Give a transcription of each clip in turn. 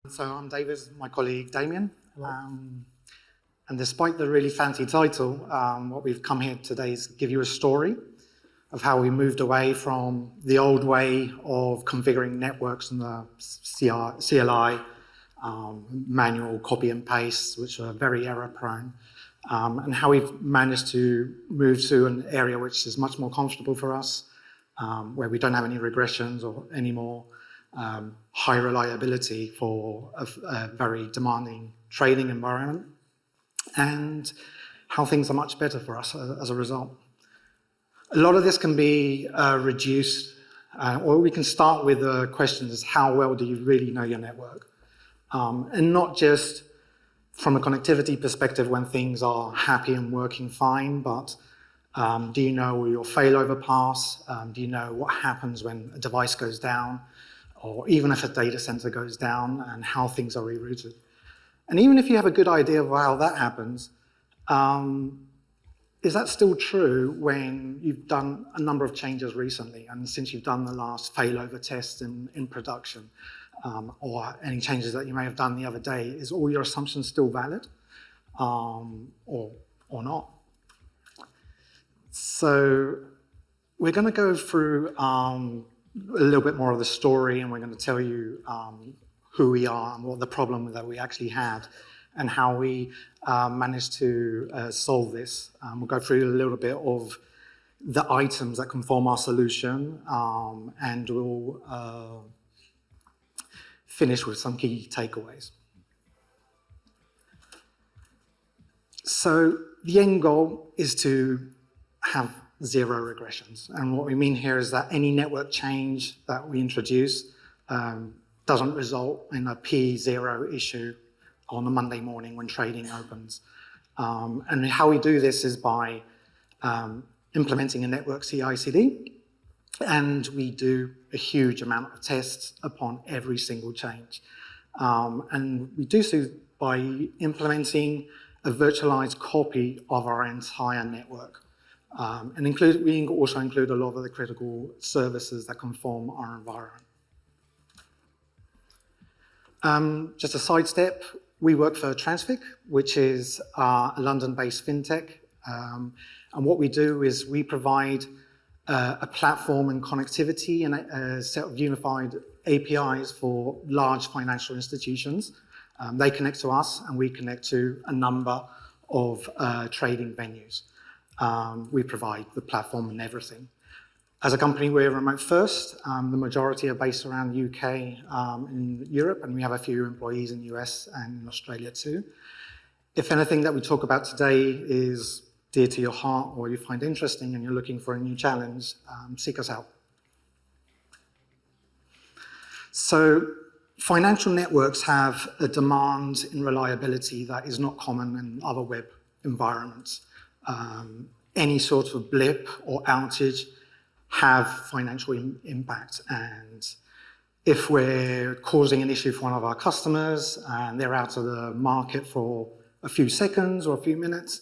So I'm David, my colleague Damian. And despite the really fancy title, what we've come here today is give you a story of how we moved away from the old way of configuring networks in the CLI, manual copy and paste, which are very error prone, and how we've managed to move to an area which is much more comfortable for us, where we don't have any regressions or any more high reliability for a very demanding trading environment, and how things are much better for us as a result. A lot of this can be reduced, or we can start with the question is how well do you really know your network? And not just from a connectivity perspective when things are happy and working fine, but do you know your failover paths? Do you know what happens when a device goes down? Or even if a data center goes down and how things are rerouted. And even if you have a good idea of how that happens, is that still true when you've done a number of changes recently and since you've done the last failover test in production, or any changes that you may have done the other day? Is all your assumptions still valid, or not? So we're going to go through a little bit more of the story, and we're going to tell you who we are and what the problem that we actually had and how we managed to solve this. We'll go through a little bit of the items that can form our solution, and we'll finish with some key takeaways. So the end goal is to have zero regressions. And what we mean here is that any network change that we introduce doesn't result in a P0 issue on a Monday morning when trading opens. And how we do this is by implementing a network CI/CD, and we do a huge amount of tests upon every single change. And we do so by implementing a virtualized copy of our entire network. And we also include a lot of the critical services that can form our environment. Just a sidestep, we work for TransFICC, which is a London-based fintech. And what we do is we provide a platform and connectivity and a set of unified APIs for large financial institutions. They connect to us, and we connect to a number of trading venues. We provide the platform and everything. As a company, we're remote first. The majority are based around the UK, in Europe, and we have a few employees in the US and in Australia too. If anything that we talk about today is dear to your heart or you find interesting and you're looking for a new challenge, seek us out. So financial networks have a demand in reliability that is not common in other web environments. Any sort of blip or outage have financial impact. And if we're causing an issue for one of our customers and they're out of the market for a few seconds or a few minutes,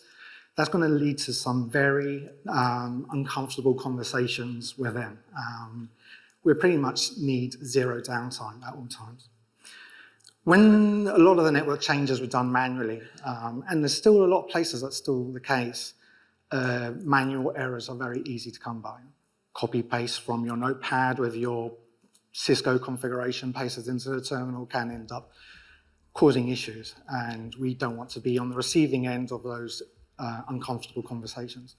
that's going to lead to some very uncomfortable conversations with them. We pretty much need zero downtime at all times. When a lot of the network changes were done manually, and there's still a lot of places that's still the case, manual errors are very easy to come by. Copy paste from your notepad with your Cisco configuration pasted into the terminal can end up causing issues, and we don't want to be on the receiving end of those uncomfortable conversations.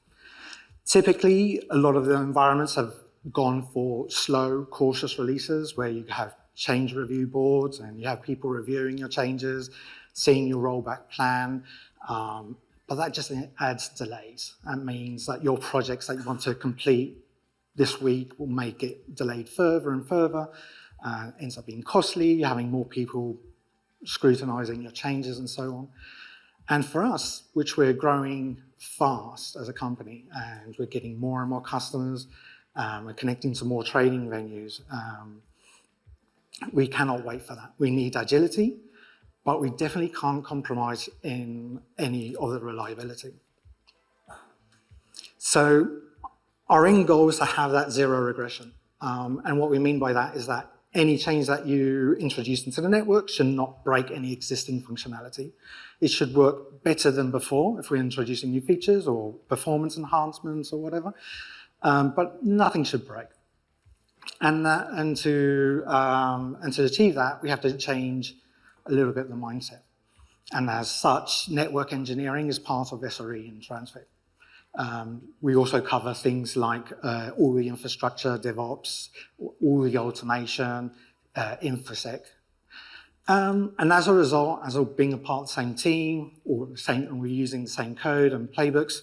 Typically, a lot of the environments have gone for slow, cautious releases where you have change review boards and you have people reviewing your changes, seeing your rollback plan, but that just adds delays. That means that your projects that you want to complete this week will make it delayed further and further, ends up being costly, you're having more people scrutinizing your changes and so on. And for us, which we're growing fast as a company, and we're getting more and more customers, we're connecting to more trading venues, we cannot wait for that. We need agility, but we definitely can't compromise in any of the reliability. So our end goal is to have that zero regression. And what we mean by that is that any change that you introduce into the network should not break any existing functionality. It should work better than before if we're introducing new features or performance enhancements or whatever, but nothing should break. And to achieve that, we have to change a little bit the mindset. And as such, network engineering is part of SRE in TransFICC. We also cover things like all the infrastructure, DevOps, all the automation, InfoSec. And as a result, as being a part of the same team, and we're using the same code and playbooks,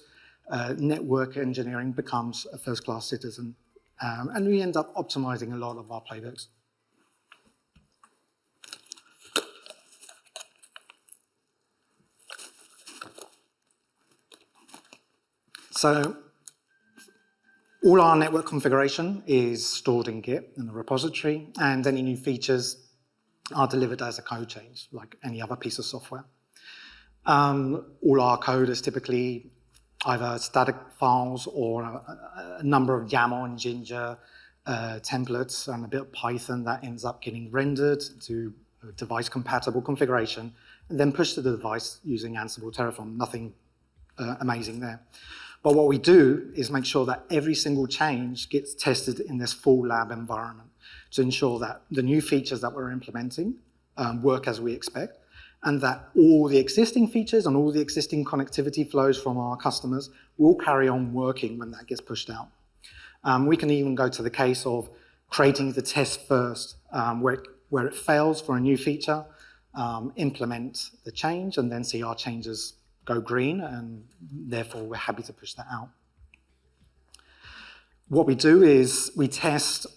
network engineering becomes a first-class citizen. And we end up optimizing a lot of our playbooks. So all our network configuration is stored in Git in the repository, and any new features are delivered as a code change, like any other piece of software. All our code is typically either static files or a number of YAML and Ginger templates and a bit of Python that ends up getting rendered to device-compatible configuration and then pushed to the device using Ansible Terraform. Nothing amazing there. But what we do is make sure that every single change gets tested in this full lab environment to ensure that the new features that we're implementing work as we expect, and that all the existing features and all the existing connectivity flows from our customers will carry on working when that gets pushed out. We can even go to the case of creating the test first, where it fails for a new feature, implement the change, and then see our changes go green, and therefore we're happy to push that out. What we do is we test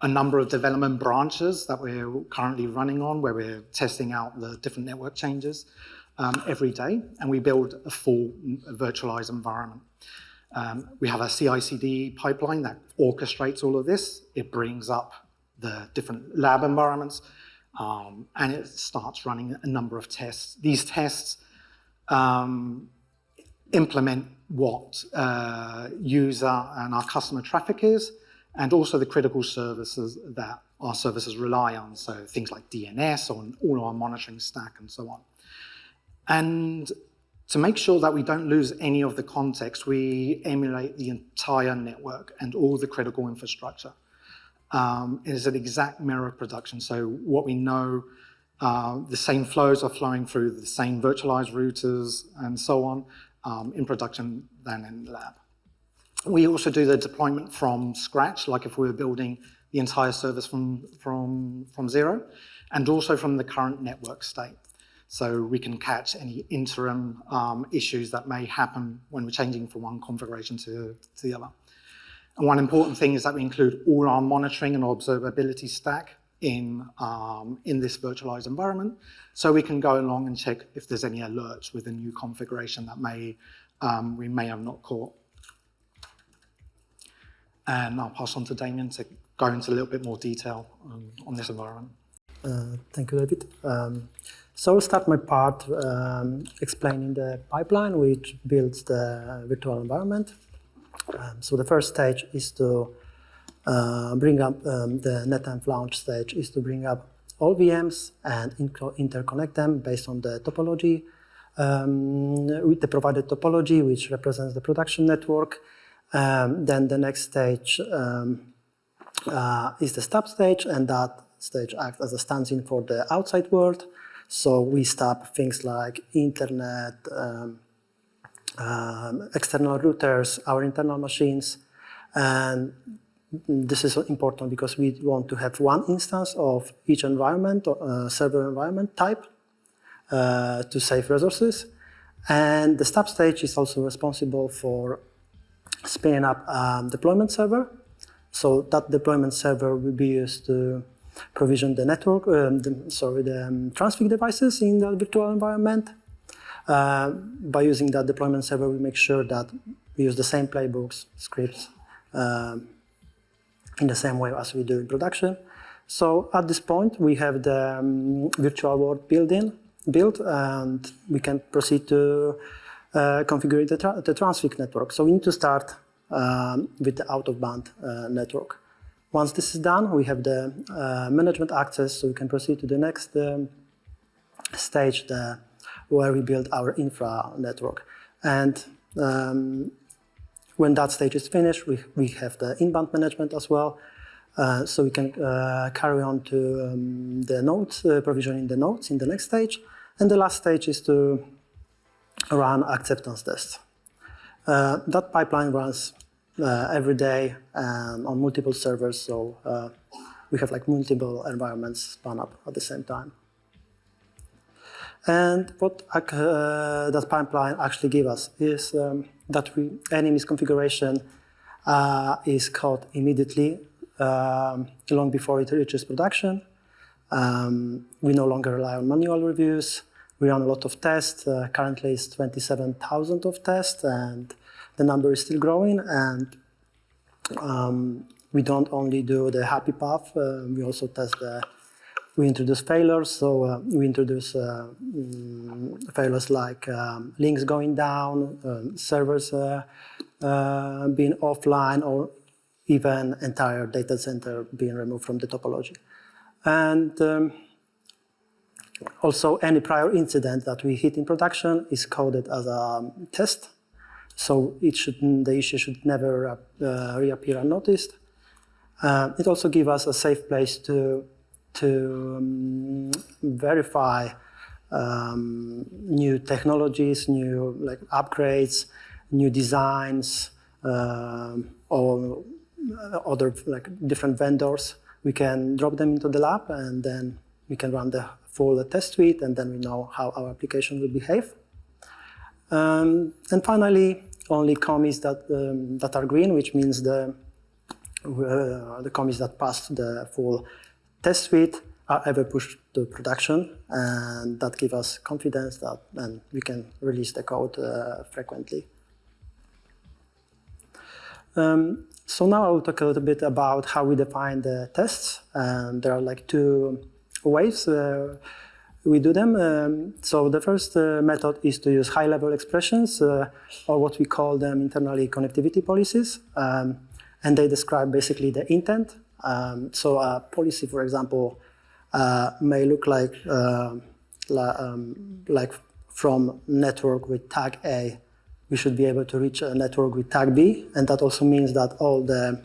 a number of development branches that we're currently running on, where we're testing out the different network changes every day, and we build a full virtualized environment. We have a CI/CD pipeline that orchestrates all of this. It brings up the different lab environments, and it starts running a number of tests. These tests implement what user and our customer traffic is, and also the critical services that our services rely on, so things like DNS or all our monitoring stack and so on. And to make sure that we don't lose any of the context, we emulate the entire network and all the critical infrastructure. It is an exact mirror of production, so what we know, the same flows are flowing through the same virtualized routers and so on in production than in the lab. We also do the deployment from scratch, like if we were building the entire service from zero, and also from the current network state. So we can catch any interim issues that may happen when we're changing from one configuration to the other. And one important thing is that we include all our monitoring and observability stack in this virtualized environment, so we can go along and check if there's any alerts with a new configuration that we may have not caught. And I'll pass on to Damian to go into a little bit more detail on this environment. Thank you, David. So I'll start my part explaining the pipeline which builds the virtual environment. So the first stage is to bring up the NetEnv launch stage is to bring up all VMs and interconnect them based on the topology with the provided topology, which represents the production network. Then the next stage is the stub stage, and that stage acts as a stand-in for the outside world. So we stop things like internet, external routers, our internal machines, and this is important because we want to have one instance of each environment, server environment type, to save resources. And the stub stage is also responsible for spinning up deployment server. So that deployment server will be used to provision the network, the TransFICC devices in the virtual environment. By using that deployment server, we make sure that we use the same playbooks, scripts, in the same way as we do in production. So at this point, we have the virtual world built, and we can proceed to configure the TransFICC network. So we need to start with the out-of-band network. Once this is done, we have the management access, so we can proceed to the next stage where we build our infra network. And when that stage is finished, we have the inbound management as well. So we can carry on to the nodes, provisioning the nodes in the next stage. And the last stage is to run acceptance tests. That pipeline runs every day and on multiple servers, so we have like multiple environments spun up at the same time. And what that pipeline actually gives us is that any misconfiguration is caught immediately long before it reaches production. We no longer rely on manual reviews. We run a lot of tests. Currently it's 27,000 of tests, and the number is still growing. And we don't only do the happy path, we also test we introduce failures. So we introduce failures like links going down, servers being offline, or even entire data center being removed from the topology. And also any prior incident that we hit in production is coded as a test. So the issue should never reappear unnoticed. It also gives us a safe place to verify new technologies, new upgrades, new designs, or other different vendors. We can drop them into the lab, and then we can run the full test suite, and then we know how our application will behave. And finally, only commits that are green, which means the commits that pass the full test suite are ever pushed to production, and that gives us confidence that then we can release the code frequently. So now I will talk a little bit about how we define the tests. And there are two ways we do them. So the first method is to use high-level expressions, or what we call them internally connectivity policies. And they describe basically the intent. So a policy, for example, may look like from network with tag A, we should be able to reach a network with tag B. And that also means that all the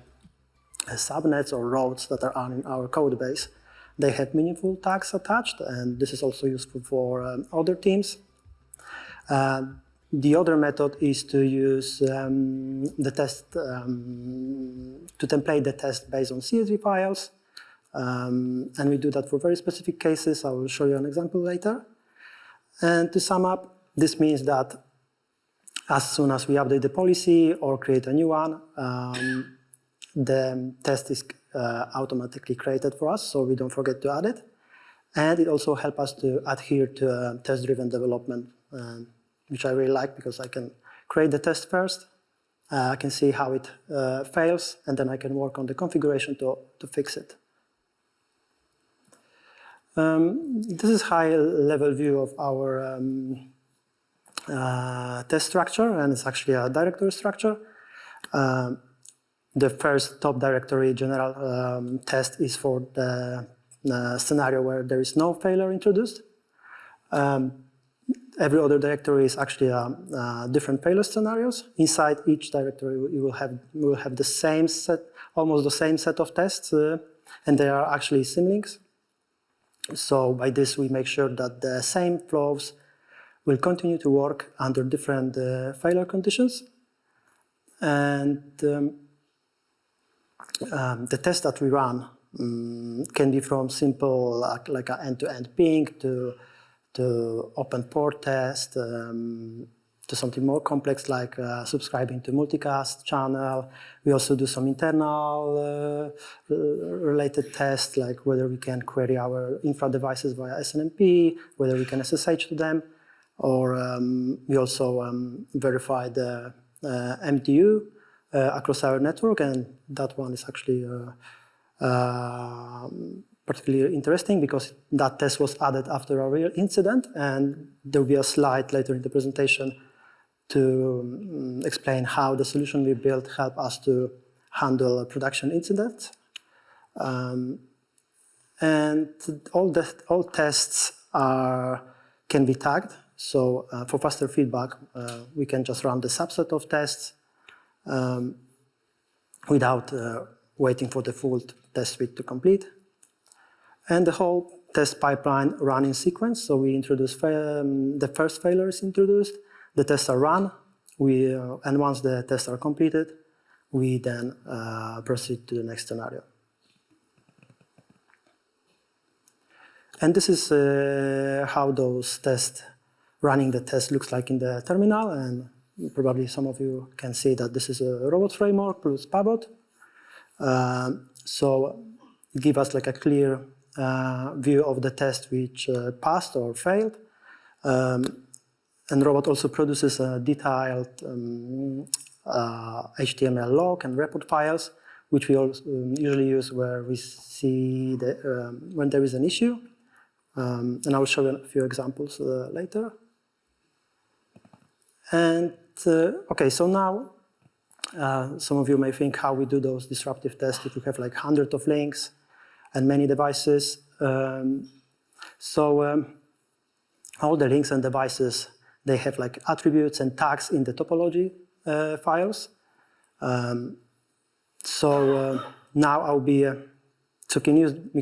subnets or routes that are in our code base, they have meaningful tags attached, and this is also useful for other teams. The other method is to use the test, to template the test based on CSV files. And we do that for very specific cases. I will show you an example later. And to sum up, this means that as soon as we update the policy or create a new one, the test is automatically created for us, so we don't forget to add it. And it also helps us to adhere to test-driven development, which I really like, because I can create the test first, I can see how it fails, and then I can work on the configuration to fix it. This is high-level view of our test structure, and it's actually a directory structure. The first top directory general test is for the scenario where there is no failure introduced. Every other directory is actually different failure scenarios. Inside each directory, we will have the same set, almost the same set of tests, and they are actually symlinks. So by this, we make sure that the same flows will continue to work under different failure conditions. And the test that we run can be from simple, like an end-to-end ping to open port test, to something more complex like subscribing to multicast channel. We also do some internal related tests, like whether we can query our infra devices via SNMP, whether we can SSH to them, or we also verify the MTU across our network, and that one is actually particularly interesting because that test was added after a real incident, and there will be a slide later in the presentation to explain how the solution we built helped us to handle production incidents. And all tests can be tagged. So for faster feedback, we can just run the subset of tests without waiting for the full test suite to complete. And the whole test pipeline run in sequence. So we introduce the first failure is introduced, the tests are run, and once the tests are completed, we then proceed to the next scenario. And this is how those tests, running the test looks like in the terminal. And probably some of you can see that this is a robot framework plus Pabot. So it gives us like a clear view of the test which passed or failed. And robot also produces a detailed HTML log and report files, which we also usually use where we see when there is an issue. And I will show you a few examples later. And okay, so now some of you may think how we do those disruptive tests if we have like hundreds of links and many devices. All the links and devices, they have like attributes and tags in the topology files. Now we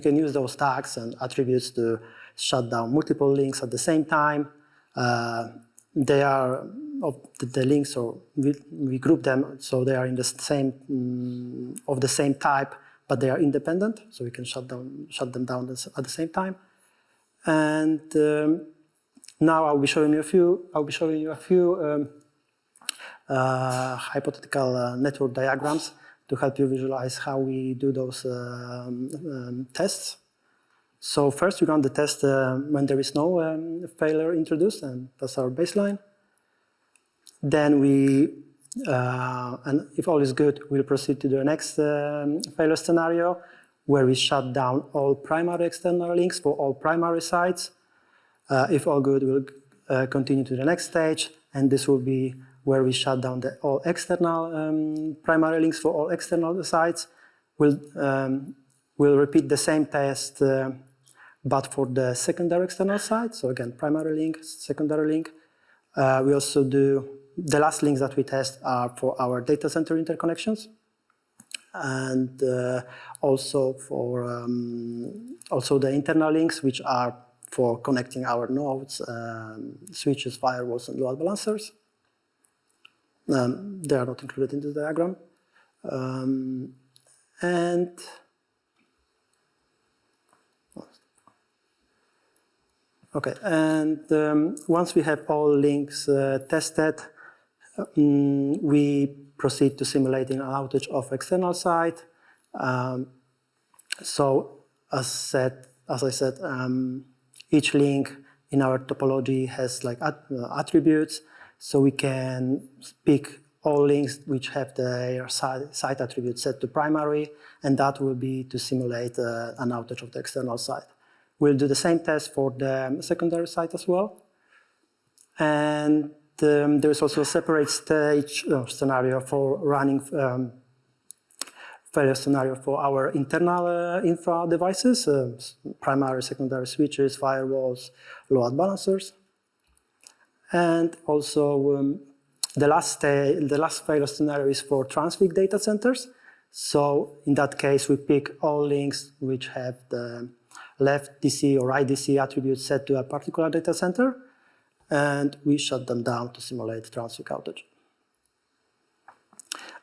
can use those tags and attributes to shut down multiple links at the same time. They are the links, or we group them so they are in the same of the same type, but they are independent, so we can shut them down at the same time. And now I'll be showing you a few hypothetical network diagrams to help you visualize how we do those tests. So first we run the test when there is no failure introduced, and that's our baseline. Then and if all is good, we'll proceed to the next failure scenario, where we shut down all primary external links for all primary sites. If all good, we'll continue to the next stage, and this will be where we shut down all external primary links for all external sites. We'll repeat the same test, but for the secondary external site. So again, primary link, secondary link. We also do, the last links that we test are for our data center interconnections, and also for also the internal links, which are for connecting our nodes, switches, firewalls, and load balancers. They are not included in this diagram. Okay, and once we have all links tested, we proceed to simulating an outage of external site. So as I said, each link in our topology has like attributes, so we can pick all links which have their site attributes set to primary, and that will be to simulate an outage of the external site. We'll do the same test for the secondary site as well. And there is also a separate scenario for running failure scenario for our internal infra devices, primary, secondary switches, firewalls, load balancers. And also the last failure scenario is for TransFICC data centers. So in that case, we pick all links which have the left DC or right DC attributes set to a particular data center, and we shut them down to simulate TransFICC outage.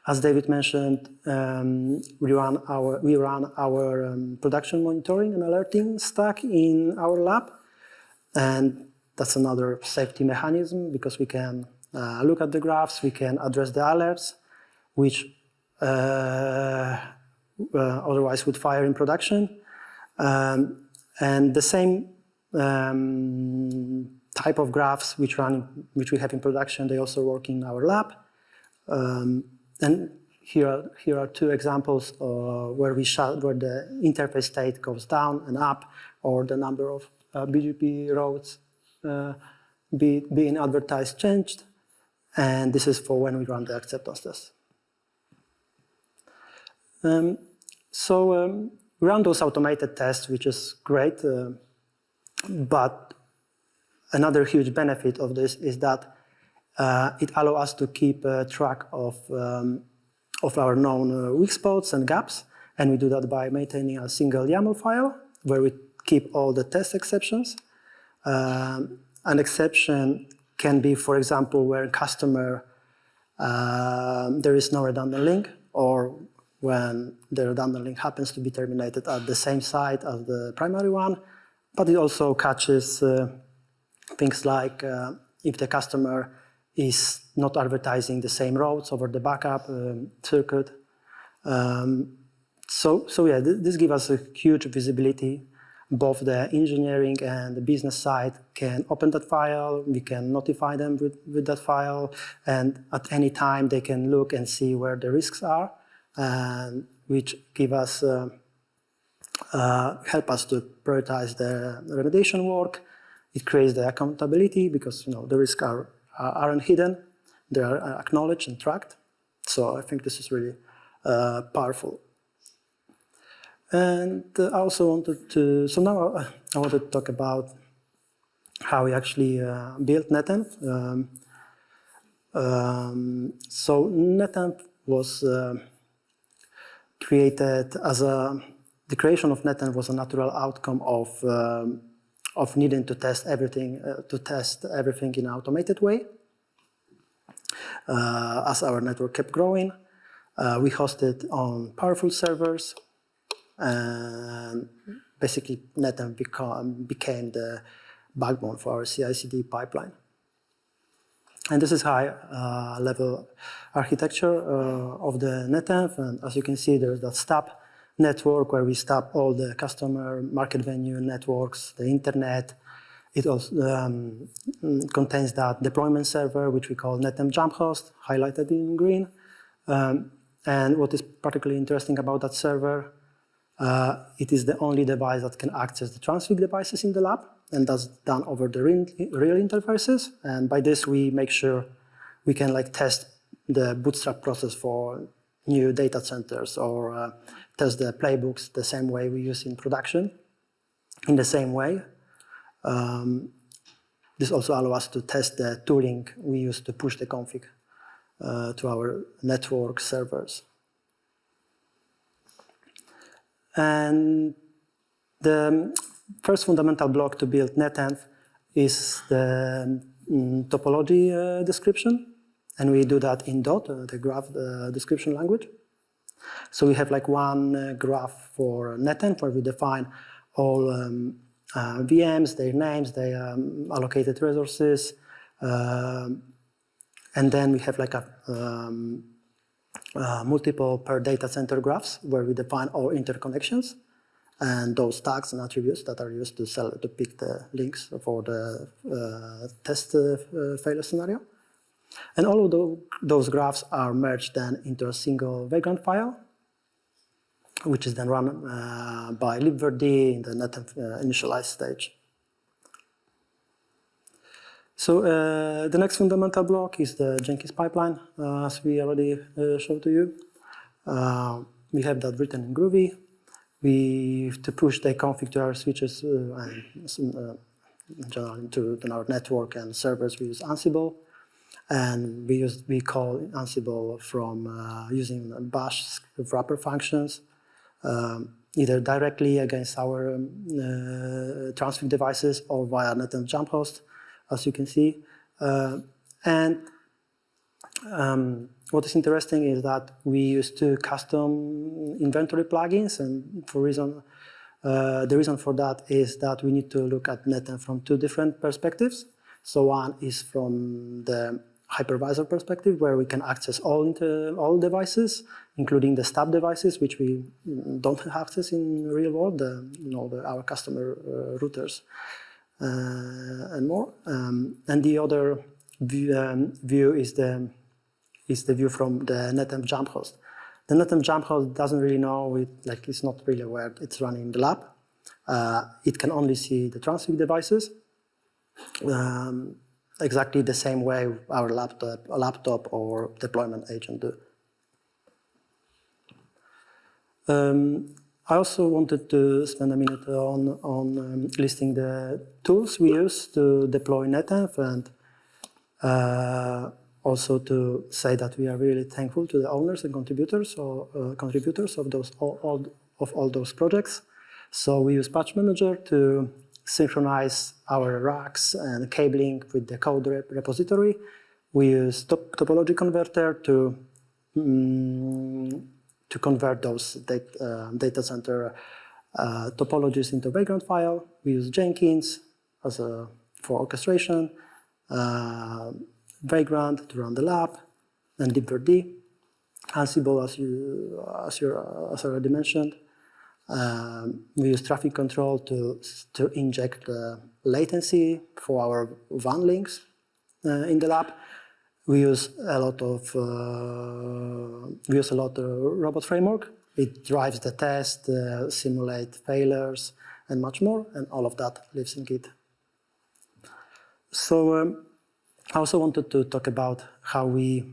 As David mentioned, we run our production monitoring and alerting stack in our lab, and that's another safety mechanism because we can look at the graphs, we can address the alerts, which otherwise would fire in production. And the same type of graphs which we have in production, they also work in our lab. And here are two examples where the interface state goes down and up, or the number of BGP routes being advertised changed. And this is for when we run the acceptance test. we run those automated tests, which is great, but another huge benefit of this is that it allows us to keep track of our known weak spots and gaps, and we do that by maintaining a single YAML file where we keep all the test exceptions. An exception can be, for example, where customer there is no redundant link, or when the redundant link happens to be terminated at the same site as the primary one. But it also catches things like if the customer is not advertising the same routes over the backup circuit. So yeah, this gives us a huge visibility. Both the engineering and the business side can open that file, we can notify them with that file, and at any time they can look and see where the risks are, and which give us, help us to prioritize the remediation work. It creates the accountability because the risks aren't hidden, they are acknowledged and tracked. So I think this is really powerful. And I also wanted to, so now I wanted to talk about how we actually built NetEnv. So NetEnv was created as the creation of NetEnv was a natural outcome of needing to test everything in an automated way. As our network kept growing, we hosted on powerful servers, and basically NetEnv became the backbone for our CI/CD pipeline. And this is high-level architecture of the NetEnv, and as you can see, there's that stub network where we stub all the customer market venue networks, the internet. It also contains that deployment server, which we call NetEnv jump host, highlighted in green. And what is particularly interesting about that server, it is the only device that can access the TransFICC devices in the lab, and that's done over the real interfaces. And by this, we make sure we can test the bootstrap process for new data centers, or test the playbooks the same way we use in production, in the same way. This also allows us to test the tooling we use to push the config to our network servers. And the first fundamental block to build NetEnv is the topology description, and we do that in Dot, the graph description language. So we have one graph for NetEnv where we define all VMs, their names, their allocated resources, and then we have multiple per data center graphs where we define all interconnections and those tags and attributes that are used to pick the links for the test failure scenario. And all of those graphs are merged then into a single vagrant file, which is then run by libvirt in the NetEnv initialize stage. So the next fundamental block is the Jenkins pipeline, as we already showed to you. We have that written in Groovy. To push the config to our switches and in general to our network and servers, we use Ansible. And we call Ansible from using bash wrapper functions, either directly against our TransFICC devices or via NetEnv jump host, as you can see. What is interesting is that we use two custom inventory plugins, and the reason for that is that we need to look at NetEnv from two different perspectives. So one is from the hypervisor perspective, where we can access all devices, including the stub devices, which we don't have access in the real world, our customer routers and more. And the other view is the view from the NetEnv jump host. The NetEnv jump host doesn't really know it's not really aware it's running in the lab. It can only see the TransFICC devices. Exactly the same way our laptop or deployment agent do. I also wanted to spend a minute on listing the tools we use to deploy NetEnv, and also to say that we are really thankful to the owners and contributors of all those projects. So we use Patch Manager to synchronize our racks and cabling with the code repository. We use topology converter to convert those data center topologies into background file. We use Jenkins for orchestration, Vagrant to run the lab, and libvirt. Ansible, as I already mentioned. We use traffic control to inject latency for our WAN links in the lab. We use a lot of robot framework. It drives the test, simulate failures, and much more, and all of that lives in Git. So I also wanted to talk about how we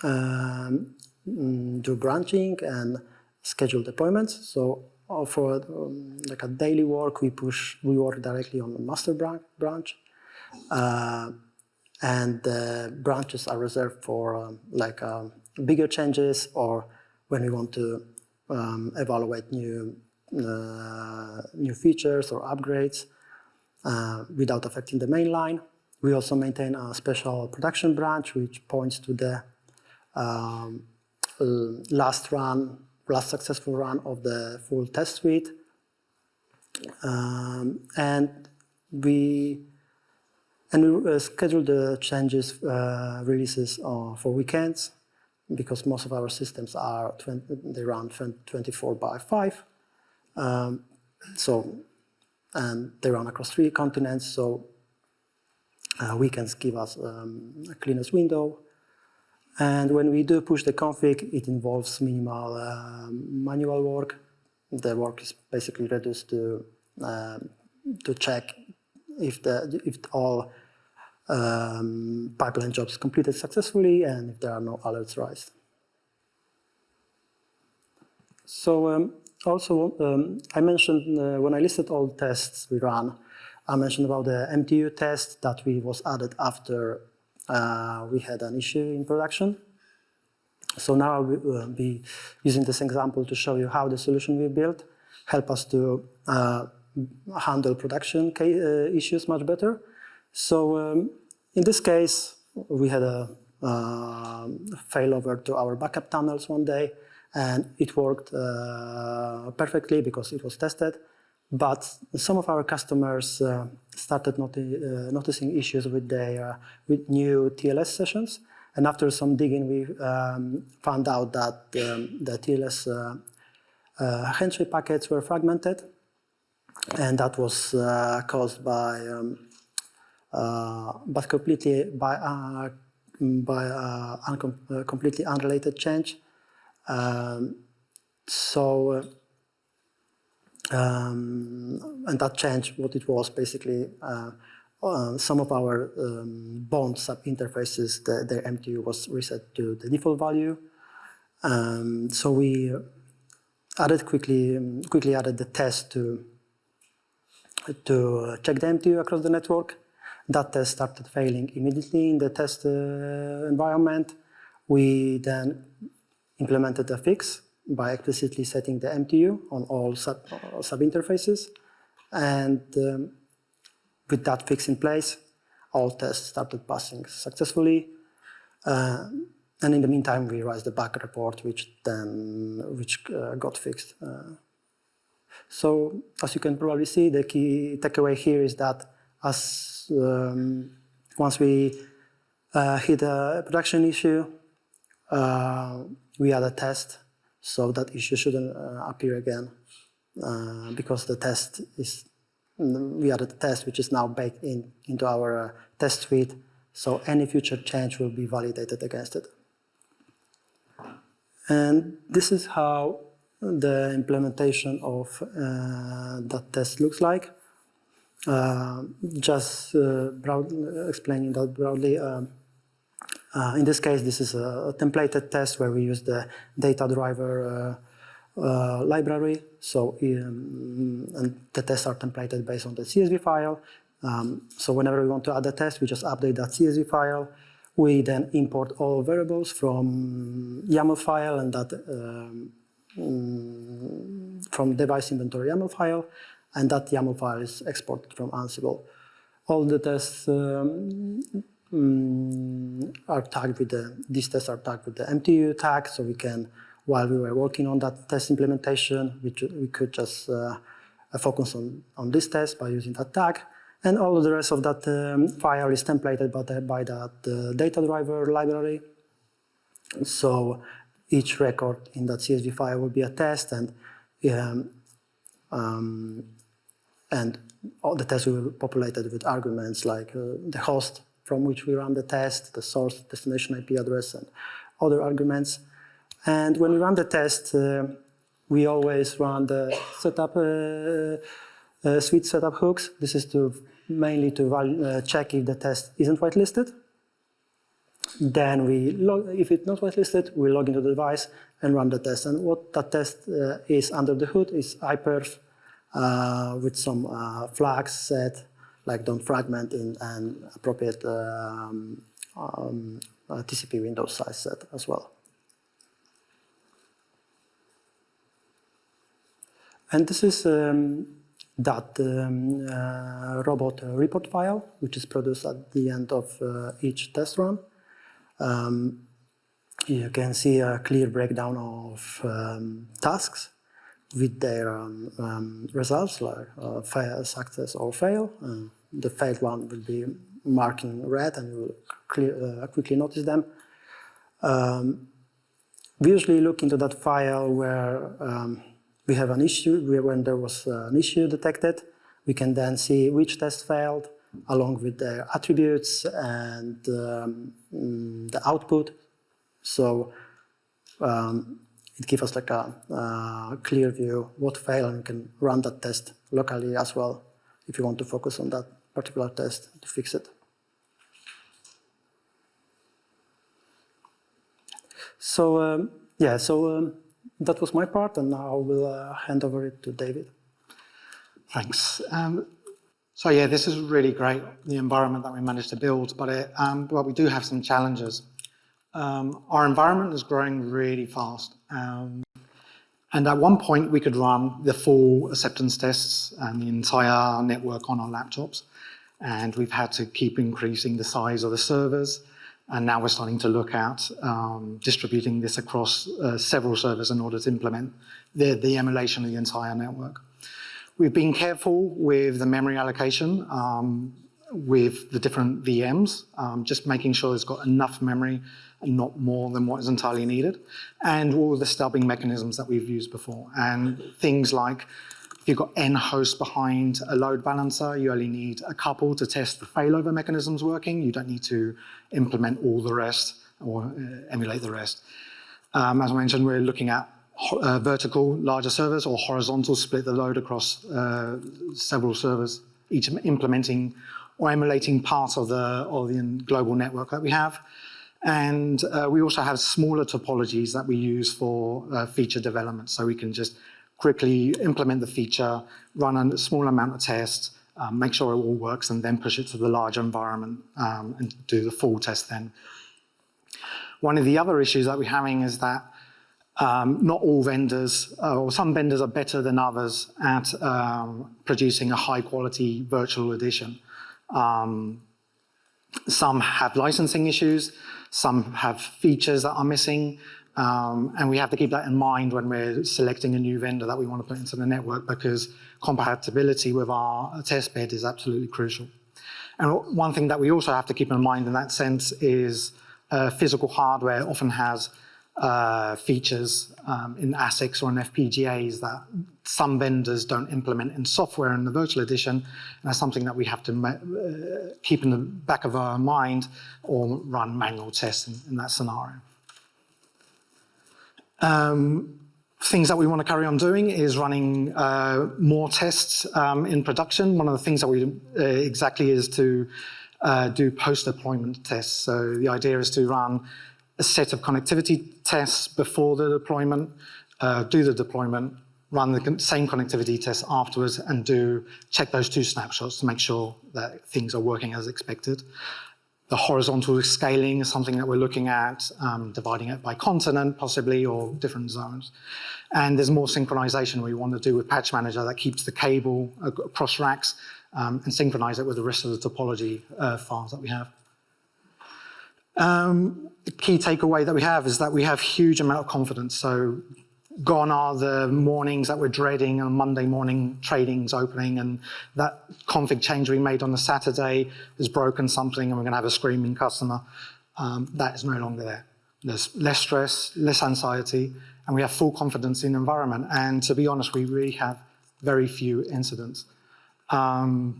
do branching and schedule deployments. So for like a daily work, we work directly on the master branch. And the branches are reserved for bigger changes, or when we want to evaluate new features or upgrades without affecting the main line. We also maintain a special production branch which points to the last successful run of the full test suite. And we schedule the changes, releases for weekends, because most of our systems they run 24/5. And they run across 3 continents, so weekends give us a cleanest window. And when we do push the config, it involves minimal manual work. The work is basically reduced to check if all pipeline jobs completed successfully and if there are no alerts raised. So I mentioned when I listed all tests we ran, I mentioned about the MTU test that was added after we had an issue in production. So now I will be using this example to show you how the solution we built help us to handle production issues much better. So in this case, we had a failover to our backup tunnels one day, and it worked perfectly because it was tested. But some of our customers started noticing issues with new TLS sessions. And after some digging, we found out that the TLS handshake packets were fragmented. And that was caused by completely unrelated change. And that change, what it was basically, some of our bond sub-interfaces, their MTU was reset to the default value. So we quickly added the test to check the MTU across the network. That test started failing immediately in the test environment. We then implemented a fix by explicitly setting the MTU on all sub-interfaces. And with that fix in place, all tests started passing successfully. And in the meantime, we raised the bug report, which got fixed. So as you can probably see, the key takeaway here is that once we hit a production issue, we add a test, so that issue shouldn't appear again, because we added a test which is now baked into our test suite, so any future change will be validated against it. And this is how the implementation of that test looks like. Just explaining that broadly. In this case, this is a templated test where we use the data driver library. So and the tests are templated based on the CSV file. So whenever we want to add a test, we just update that CSV file. We then import all variables from YAML file and that from device inventory YAML file, and that YAML file is exported from Ansible. All the tests are tagged with these tests are tagged with the MTU tag, so we can, while we were working on that test implementation, we could just focus on this test by using that tag. And all of the rest of that file is templated by that data driver library. So each record in that CSV file will be a test, and all the tests will be populated with arguments like the host from which we run the test, the source destination IP address, and other arguments. And when we run the test, we always run the setup suite setup hooks. This is mainly to check if the test isn't whitelisted. Then if it's not whitelisted, we log into the device and run the test. And what that test is under the hood is iperf with some flags set, like don't fragment in an appropriate TCP window size set as well. And this is that robot report file, which is produced at the end of each test run. You can see a clear breakdown of tasks with their results, like fail, success, or fail. The failed one will be marked in red, and you will quickly notice them. We usually look into that file where we have an issue, when there was an issue detected. We can then see which test failed, along with their attributes and the output. So it gives us like a clear view what failed, and you can run that test locally as well if you want to focus on that particular test to fix it. So that was my part, and now I will hand over it to David. Thanks. So yeah, this is really great, the environment that we managed to build, but we do have some challenges. Our environment is growing really fast. And at one point, we could run the full acceptance tests and the entire network on our laptops. And we've had to keep increasing the size of the servers. And now we're starting to look at distributing this across several servers in order to implement the emulation of the entire network. We've been careful with the memory allocation with the different VMs, just making sure it's got enough memory and not more than what is entirely needed, and all the stubbing mechanisms that we've used before. And things like, if you've got N hosts behind a load balancer, you only need a couple to test the failover mechanisms working. You don't need to implement all the rest or emulate the rest. As I mentioned, we're looking at vertical larger servers or horizontal split the load across several servers, each implementing or emulating part of the global network that we have. And we also have smaller topologies that we use for feature development. So we can just quickly implement the feature, run a small amount of tests, make sure it all works, and then push it to the larger environment and do the full test then. One of the other issues that we're having is that not all vendors, or some vendors are better than others at producing a high quality virtual edition. Some have licensing issues, some have features that are missing, and we have to keep that in mind when we're selecting a new vendor that we want to put into the network, because compatibility with our test bed is absolutely crucial. And one thing that we also have to keep in mind in that sense is physical hardware often has features in ASICs or in FPGAs that some vendors don't implement in software in the virtual edition. And that's something that we have to keep in the back of our mind or run manual tests in that scenario. Things that we want to carry on doing is running more tests in production. One of the things that we do exactly is to do post-deployment tests. So the idea is to run a set of connectivity tests before the deployment, do the deployment, run the same connectivity test afterwards, and check those 2 snapshots to make sure that things are working as expected. The horizontal scaling is something that we're looking at, dividing it by continent possibly, or different zones. And there's more synchronization we want to do with Patch Manager that keeps the cable across racks and synchronize it with the rest of the topology files that we have. The key takeaway that we have is that we have huge amount of confidence. So gone are the mornings that we're dreading on Monday morning tradings opening, and that config change we made on the Saturday has broken something and we're going to have a screaming customer. That is no longer there. There's less stress, less anxiety, and we have full confidence in the environment. And to be honest, we really have very few incidents. By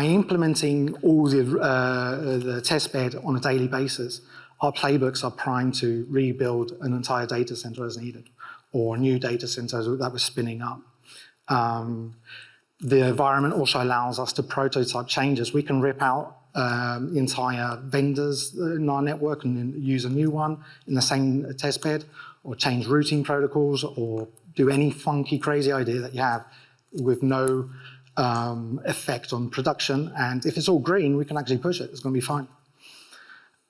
implementing all the test bed on a daily basis, our playbooks are primed to rebuild an entire data center as needed, or new data centers that we're spinning up. The environment also allows us to prototype changes. We can rip out entire vendors in our network and then use a new one in the same test bed, or change routing protocols, or do any funky, crazy idea that you have with no effect on production. And if it's all green, we can actually push it. It's going to be fine.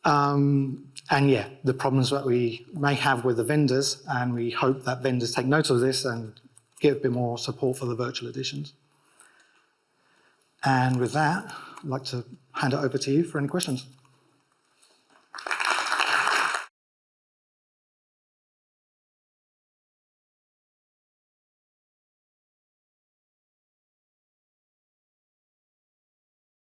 And yeah, the problems that we may have with the vendors, and we hope that vendors take note of this and give a bit more support for the virtual editions. And with that, I'd like to hand it over to you for any questions.